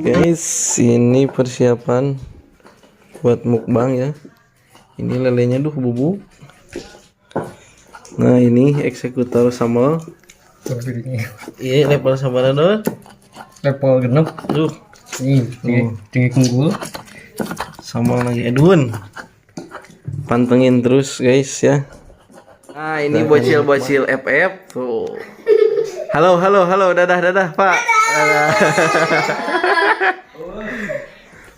Guys, ini persiapan buat mukbang ya. Ini lelenya bubuk. Nah, ini eksekutor sambal. Iya, level sambal dong. Level genep. Tuh. Ini tinggi unggul. Sambal lagi edun. Pantengin terus guys ya. Nah, ini bocil-bocil FF tuh. Halo, dadah Pak. Dadah.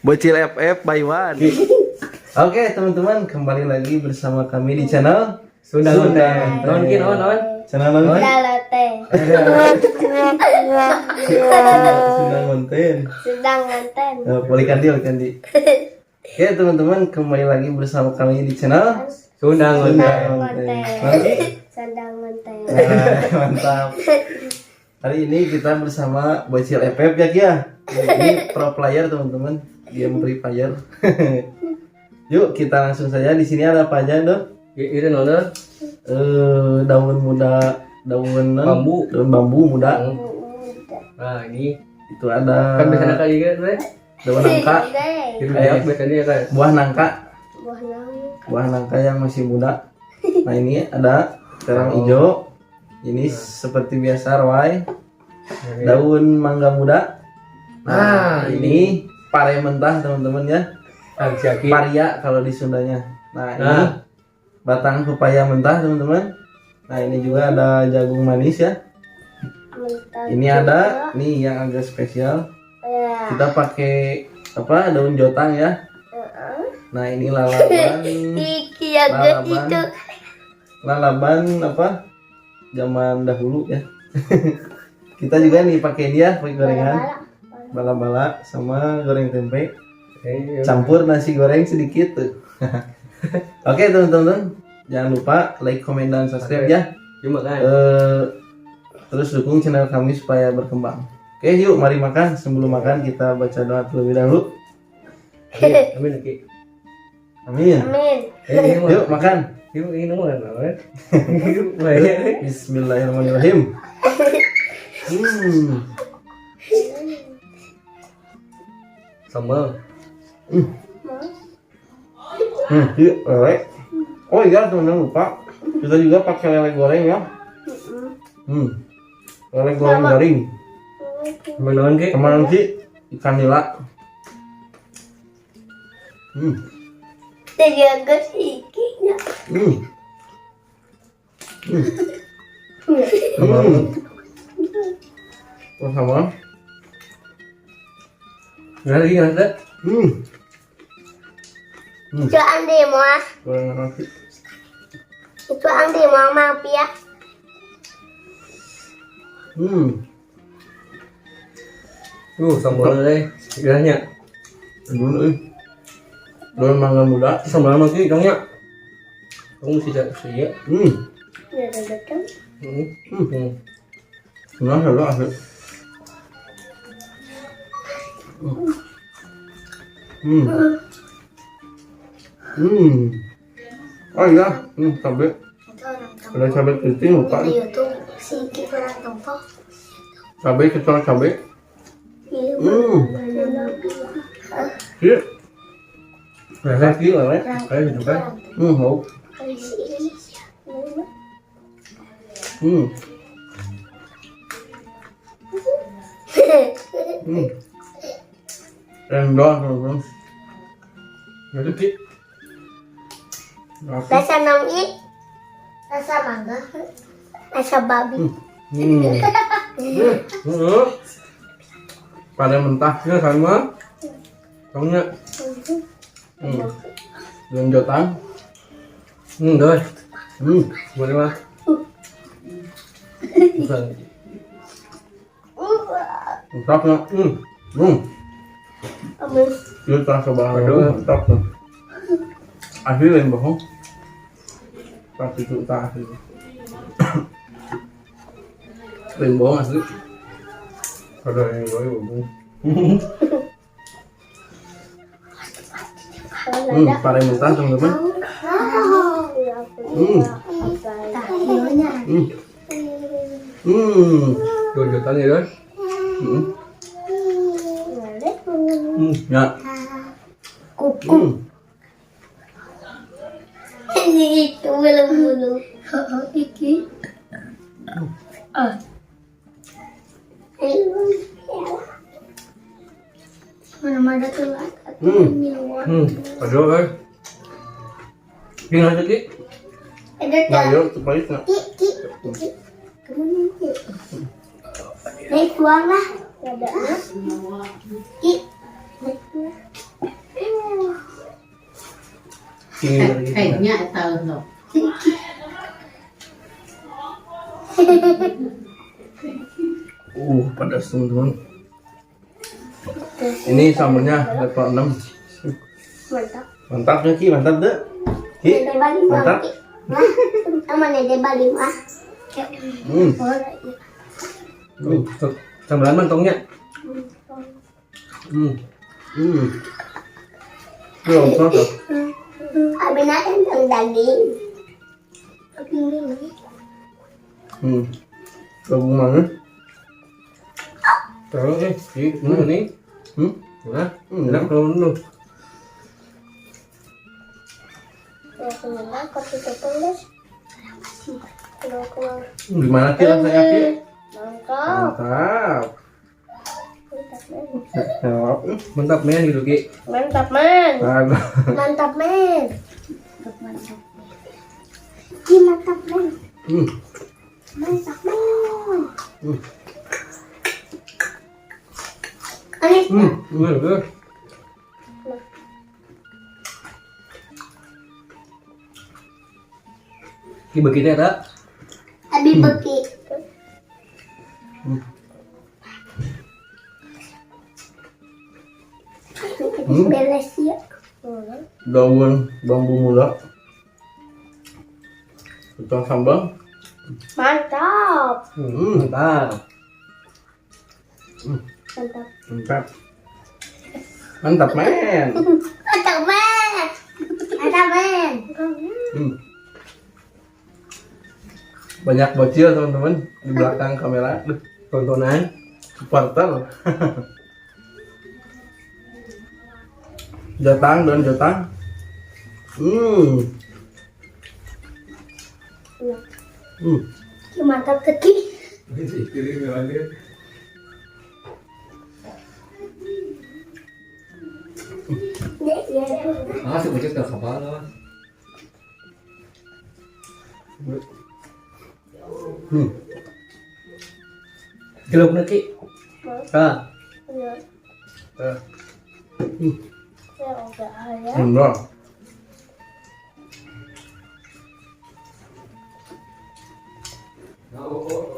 Bocil FF by One. Oke teman-teman, kembali lagi bersama kami di channel Sunda Konten. Channel Sunda Konten. Balikan di. Oke teman-teman, kembali lagi bersama kami di channel Sunda Konten. Mantap. Hari ini kita bersama Bocil FF ya. Ini pro player teman-teman, game Free Fire. Yuk kita langsung saja. Di sini ada apa aja dong? Ini nona. Daun muda, daun bambu muda. Nah ini Itu ada kan biasanya kayak gitu kan? daun nangka, Biasanya kan. buah nangka yang masih muda. Nah ini ada terang hijau. Ini seperti biasa rawai. Daun mangga muda. Nah, ini pare mentah teman-teman ya. Paria kalau di Sundanya. Nah, ini batang pepaya mentah teman-teman. Nah, ini juga ada jagung manis ya. Ini ada nih yang agak spesial. Kita pakai apa? Daun jotang ya. Nah, ini lalaban apa? Zaman dahulu ya. Kita juga nih pakai dia, pakai gorengan bala-bala sama goreng tempe. Campur nasi goreng sedikit tuh. Oke teman-teman, jangan lupa like, comment, dan subscribe ya. Terus dukung channel kami supaya berkembang. Oke yuk mari makan. Sebelum makan kita baca doa terlebih dahulu. Amin. Amin. Yuk makan. Bismillahirrahmanirrahim. Sambal. Iya, lele. Oh iya teman-teman, lupa. Kita juga pakai lele goreng ya. Lele goreng garing. Kemarin sih ikan nila. Terjaga sikitnya. Sama. Nggak lagi nggak. Itu Andi mau. Goreng nasi. Itu Andi mau maaf ya. Sambal deh. Kiranya. Dulu daun mangga muda. Sambal lagi dongnya. Kamu mesti cari ya. Ya udah betul. Nah, lalu asik. Oh iya, cabai. Ada cabai keriting lupa. YouTube sikit orang tompok. Cabai kecuali cabai. Iya. Lagi lele. Kayak gitu kan. Mau. Rendang teman-teman. Jadi Rasa nami, rasa mangga, rasa babi. Pada mentahnya sama. Tongnya. Daun jotang. doi. Boleh mah. Mantapnya. Dia terasa banget. Mantap tuh. Asli lain bohong. Tapi itu tak asli. Lain bohong asli. Ada yang gue ngomong. Pare mentah teman-teman. Dua jutaan ya kan? Ya. Kuku. Ini itu belum bulu. Iki. Mana-mana tuh minuman. Aduh kan. Gimana Ki? Ada Nah, tak? yuk, terbaik nak. Ki. Kemudian Ki. Naik tuang lah. Ada nak. Ki. Naik tuang. Sini lagi. Kayaknya tahu loh. Pedas teman-teman. Ini sambelnya level 6. Mantap. Mantap ya Ki, mantap deh. Ki, Nede Bali mah. mantap. Ki. Nah, sama Nede Bali mah. Sambelan mantongnya. Belum mantap. Abis enteng daging. Gabung mana? Terus Ki, ini nih. Nah, enak kalau dulu. Gimana Ki rasanya Ki? Mantap. Mantap. Jawab. Mantap men gitu Ki. Mantap men. Aduh. Mantap men. Mantap. Ki mantap men. Mantap men. Anis. Bener. Ki bagi teh tak? Abi beki. Beres ya. Daun bambu muda. Kita sambal. Mantap. Mantap. Mantap. Mantap. Mantap men. Mantap men. Mantap men. Banyak bocil teman-teman di belakang kamera. Duh, Tontonan. supporter. Jatang dan jatang. Ki mantap keki. Dek ya. Ah, sebutnya sudah kapal lah. Kilo na Ki. Ah. Ya. Ah. Ya udah ya. Enggak.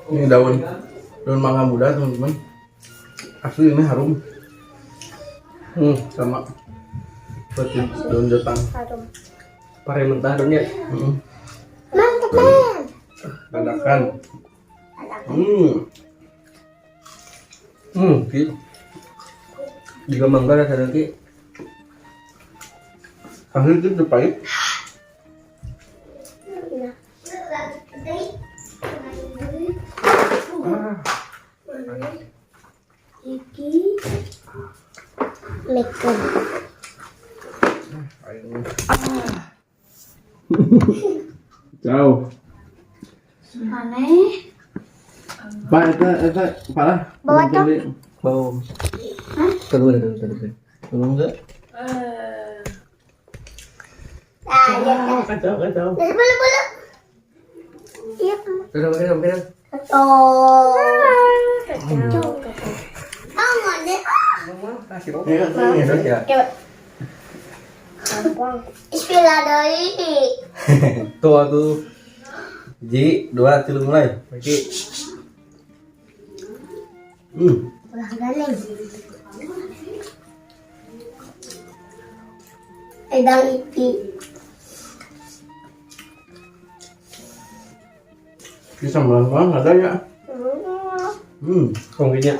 Ini daun mangga muda teman-teman. Asli ini harum. Sama seperti daun jatang. Harum. Pare mentah daunnya. Mantap men. Dadakan. Ki. Juga mangga rasanya Ki. Asli itu pahit. Iki lekon. Jauh. Aneh. Pak, itu parah. Bawa tuh. Bau. Terus. Belum enggak? Ya. Kacau. Bulu. Iya. Terus. Oh. Oh, ngode. Ya. Istilah doi. Tuh aku. Ji, 2, 3 mulai. Ki. Ulah galing. Edang iki. Bisa melawan ada ya? Kongkinya.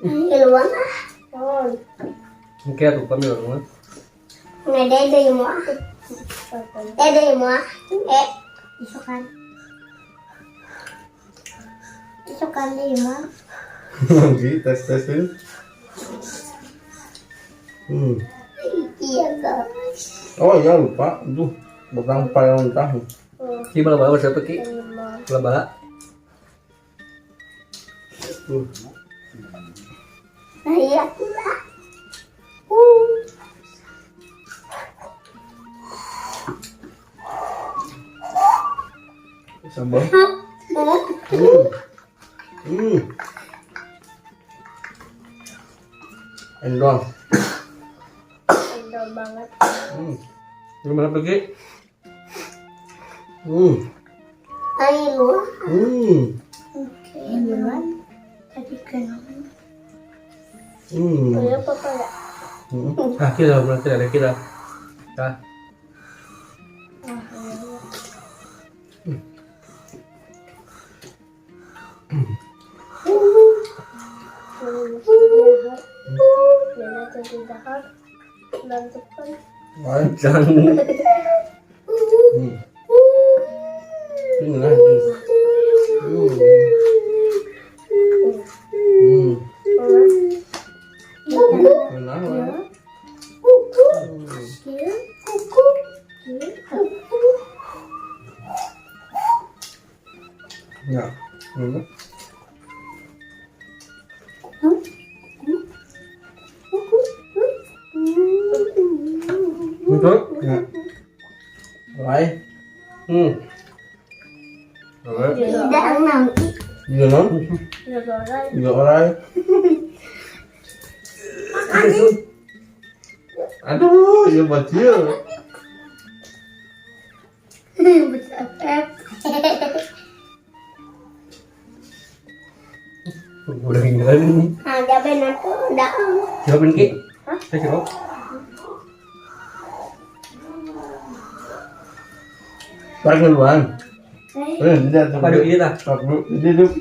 Iluan ah. Oh. Mungkin aku kami orang. Ngede mo ah. Dede mo ah. Isukan. Isukan di mo. Tes ini. Iya guys. Oh ya lupa, tuh batang payah mentah. Ki bala-bala siapa ki? Bala-bala. Ayah pula. Sambal. Endol. Endol banget. Gimana pergi? Ayo lu. Oke, duluan. Tadi kenapa? Ayo papa ya. Ah, kita berarti ada kita. Dah. Jangan jadi dahar dan tepan. Jangan. Ini lah. Enak lah. Ya. Betul? Ya. Baik. Oke. Tidak nanti. Juga non? Juga orang. Aduh, ya bocil. Udah hinggalan ini. Ada benar tuh, ada. Jawabin ki. Saya jawab. Tak keluar. Tidak. Apa dulu ini dah? Tak dulu. Hidup.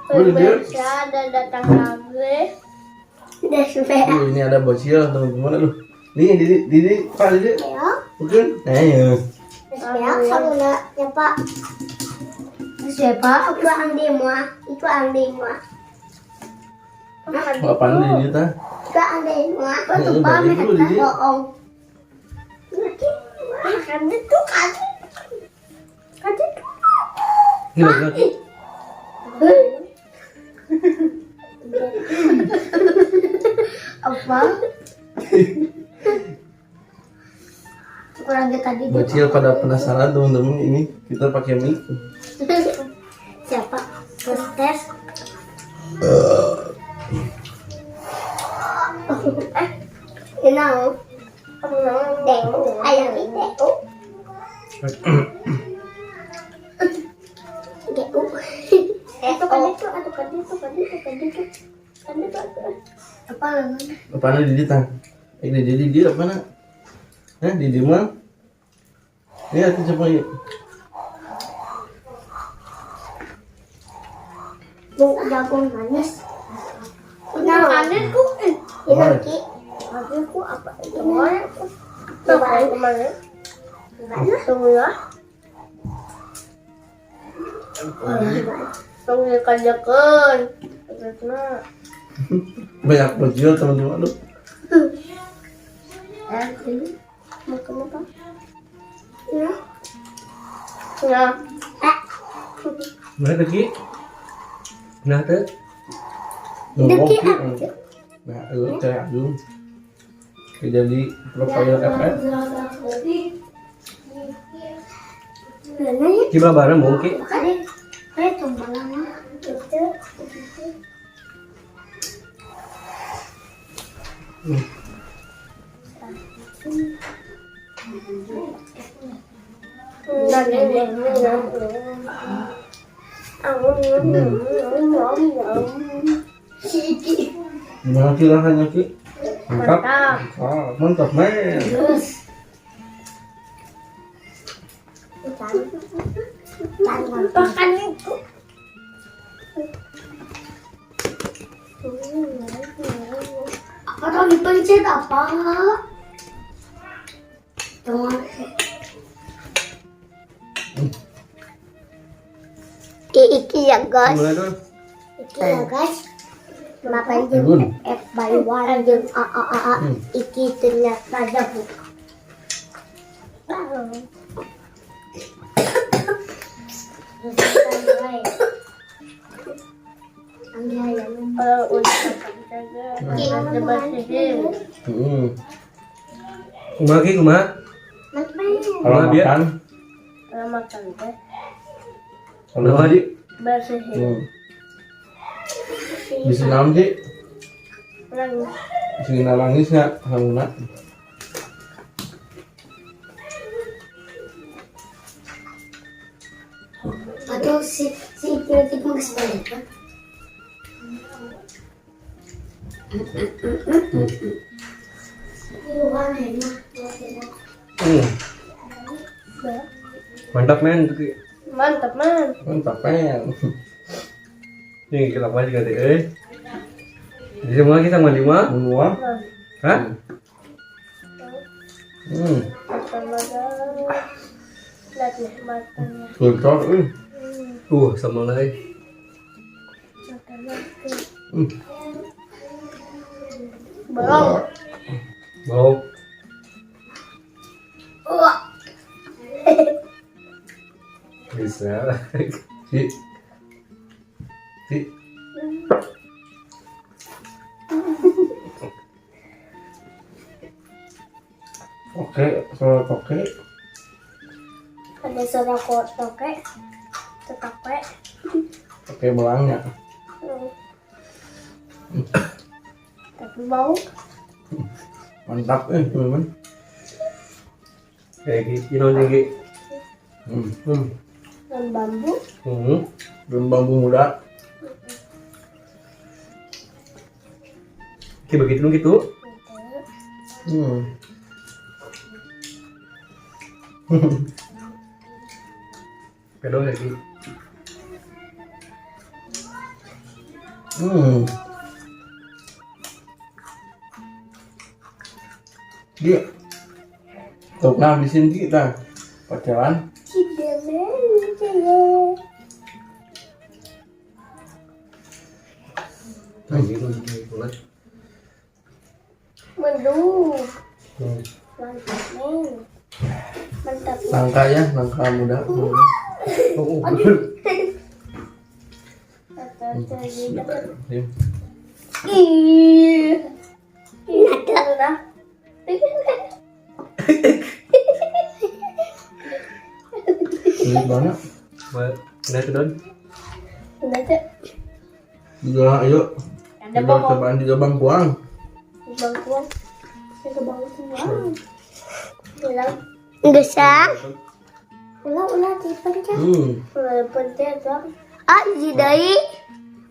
Boleh Ada datang lagi. Udah sudah. Ini ada bocil teman-teman. Aduh. Nih, Didi, Pak Didi. Ya. Mungkin. Ya. Ya, kamu nak siapa? Siapa? Itu Andi Mua. Itu Andi Mua. Apaan Didi ta? Itu Andi Mua. Ya, Itu balik pamit dulu, kan Didi. bohong. Kan itu kan. Kan itu. Gila. Apa? Kurang tadi. Bocil pada penasaran teman-teman, ini kita pakai mic. Siapa? Terus tes. Kenal? Deng, ayam ini. Apa namanya? Apaan Didi ta? Didi apa nak? Didi mah? Ini aku coba yuk. Jagung manis. Nah, manis ku. Ini manis ku apa itu? Coba kemana? Tunggu ya. Tunggu kajakan. Banyak bocil teman-teman. Aduh. Makan apa? Ya. Ya. Mana pergi? Nah, tuh. Deki Nah, kayak Agung. Jadi profile FF. Benar Gimana bareng mungkin? ya? Tumbalan. Itu. Gimana sih rasanya Ki? Mantap. Mantap men. Makan itu. Apa tau dipencet apa? Iki ya guys. Mulai dulu. Iki ya guys. Makan jeung F by one jeung A iki ternyata jago. Kumaha ki kumaha? Kalau dia? makan, Kalau makan teh Kumaha di? bersihin. bisa naon sih? Nangis. Bisa nangis nggak? Hamuna. Aduh si penyakit mau sebalik kan? Mantap men tuh ki. Mantap man. Mantap men. Nih kita apa juga deh. Di semua kita mandi mah? Semua. Hah? Lihat nih matanya. Cocok. Sama lagi. Belum. Bau. Wah. Bisa. Si. Si. Oke, kalau oke. Ada suara kok toke. Tetape. Oke belangnya. Tapi bau. Mantap teman-teman. Kayak gitu nih ki. Dan bambu. Daun bambu muda. Ki begitu gitu. Pedo lagi. Dia. Tuh ngabisin kita. Pacaran. Lagi gitu lah. Mendung. Mantap men. Mantap. Nangka ya, nangka muda. Diam. Ih. Nada. Sulit banget. Nah itu don. Nada. Juga ayo. Ada Kita bangkuang. cobaan juga bangkuang. Bangkuang. Ada bangkuang. Ulang. Enggak sah. Ulang dipencet. Ulang pencet dong. Ah, iji deui.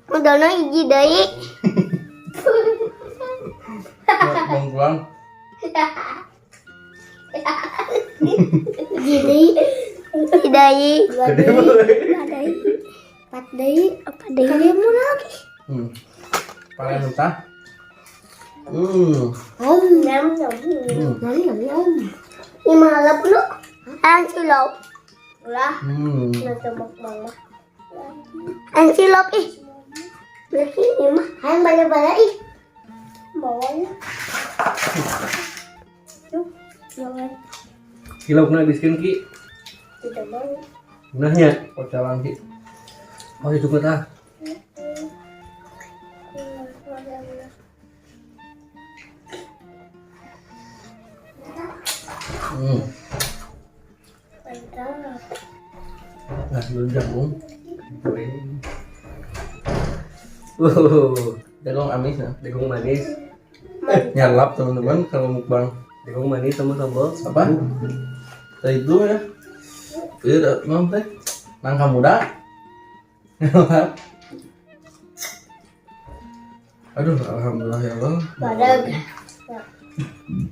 Udahna iji deui. Bangkuang. Iji deui. Iji deui. Dua deui. Empat deui. Apa deui? Kalian mau lagi? Pakai mentah. Nyam. Ini malah lu. Ansilop. Ulah. Nanti mukbang. Ansilop ih. Berarti ini mah hayang bala-bala ih. Bawanya. Yuk, jangan. Kilau kena biskin ki. Tidak mau. Nahnya. Pacaran ki. Oh itu kata. Mantap. Nah, dulu jagung. Jagung amis ya. Jagung manis. Nyalap teman-teman kalau mukbang. Jagung manis sama sambal. Apa? Tadi itu ya. Iya, non teh. Nangka muda. Aduh, alhamdulillah ya Allah. Badag.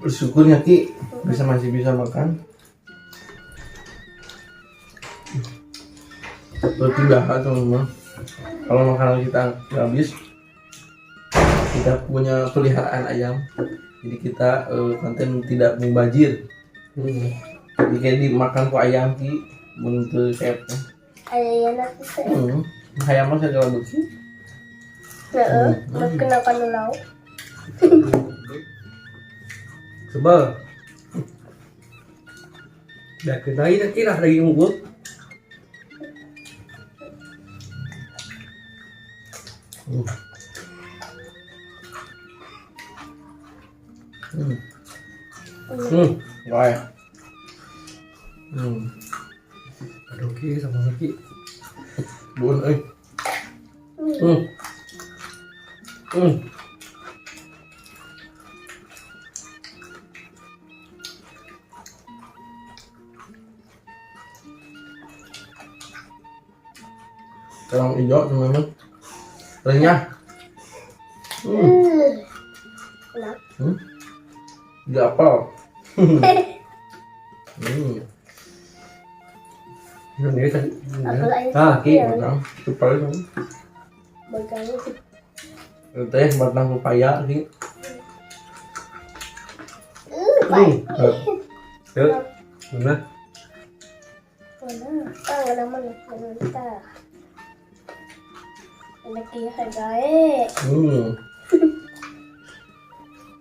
Bersyukurnya Ki masih bisa makan. Berpindah teman-teman. Kalau makanan kita nggak habis, kita punya peliharaan ayam. Jadi kita konten tidak mubazir. Jadi kayak dimakan ku ayam Ki, untuk kayak Ada yang nanti. ayam mah segala bentuk. Makan dulu. Sebel. Udah kita ini kira lagi ngumpul. Rồi. Aduh ki sama lagi. Buồn ơi. Tolong hijau teman-teman. Renyah. Enak. Gak apa. Ini tadi. Apa lagi? Ah, ki. Batang itu paling Bagangnya teh batang pepaya sih. baik. Yuk. Mana? Mana? Nggak naman. Nanti. Ada kaya guys.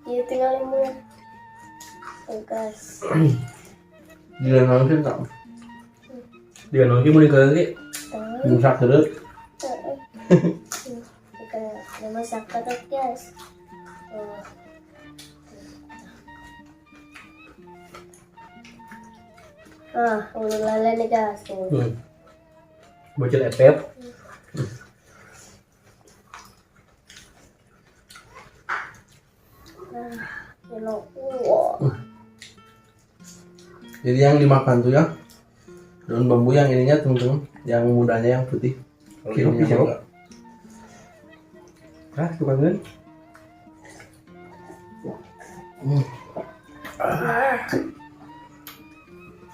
Iya tinggalin mo yan. Tugas. Dia nangkin tak Dia nongki mau nikah lagi. musak terus. Ada masak katak guys. Udah lala nih guys. Bocil epep. Jadi yang dimakan tuh ya daun bambu yang ininya teman-teman, yang mudanya yang putih. Kalau Kirinya ini pisau. enggak. Ah, suka kan?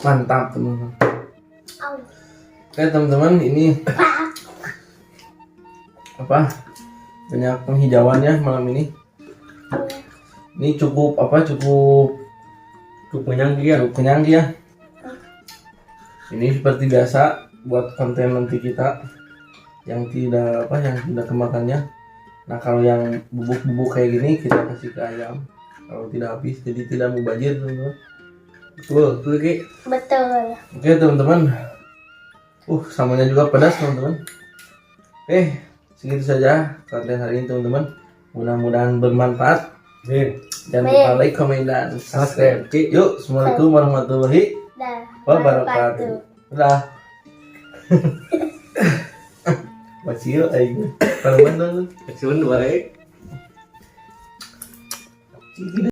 Mantap teman-teman. Oke teman-teman, ini apa banyak penghijauannya malam ini. Ini cukup cukup Cukup kenyang dia. cukup kenyang dia. Ini seperti biasa buat konten nanti kita yang tidak kemakannya. Nah kalau yang bubuk-bubuk kayak gini kita kasih ke ayam. Kalau tidak habis jadi tidak mubazir teman-teman. Betul ki. Betul. Oke teman-teman. Samanya juga pedas teman-teman. Oke, segitu saja konten hari ini teman-teman. Mudah-mudahan bermanfaat. Nih, Jangan lupa like, komen, dan subscribe. subscribe. Yuk, assalamualaikum warahmatullahi Dah. wabarakatuh. Dah. Bacil aing. Parman dong. kecil dua.